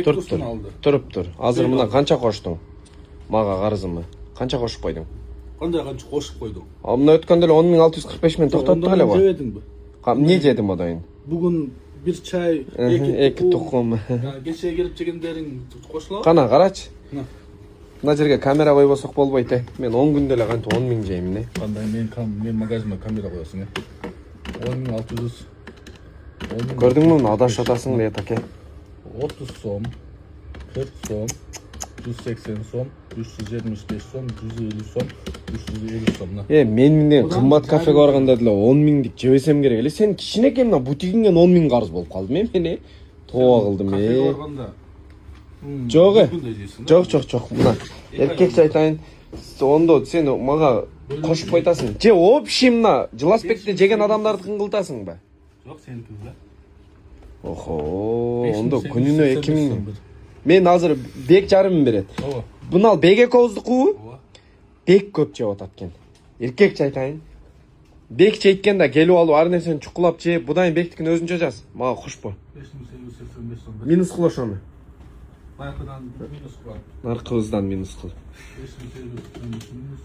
Туруптур. Туруптур. Азыр мына канча коштуң? Мага карызымы. Канча кошуп койдуң? Кандай канча кошуп койдуң? А мына өткөндө эле 10.645 мен токтоттук эле го. Жебедиңби? Эмне жедим одойн? Бүгүн бир чай, эки тукум. Кече келип жегендериң кошулабы? Кана карачы. Мына жерге камера койбосок болбойт э. Мен 10 күндө эле кантип 10 миң жейм не? Кандай мен магазиниме камера коесуң э? 10.600. Көрдүңбү муну адашып атасың эле таке. 30 сом, 40 сом, 180 сом, 375 сом, 150 сом, 350 сом. Мен менден кымбат кафеге барганда деле 10 миңдик жебесем керек эле. Сен кичинекей мына бутигиңден 10 миң карыз болуп калдым мен. Тоо кылдым Кафеге барганда Жок. Мына эркекче айтайын. Ондо сен мага кошуп койтасың. Же общий мына Жыласбекте жеген адамдарды кылтасыңбы? Жок, сеникиде. Охо, ондо күнүнө 2 миң. Мен азыр бек жарым берет. Ооба. Бунал бек экөөбүздүкү? Ооба. Бек көп жеп атат экен. Эркекче айтайын. Бек чейткен да келип алып ар нерсени чукулап жеп, будайын бектикин өзүнчө жаз. Мага кушпу. 5885 сом. Минус кыл ошону. Баягыдан минус кылам. Наркыбыздан минус кыл. 5885 минус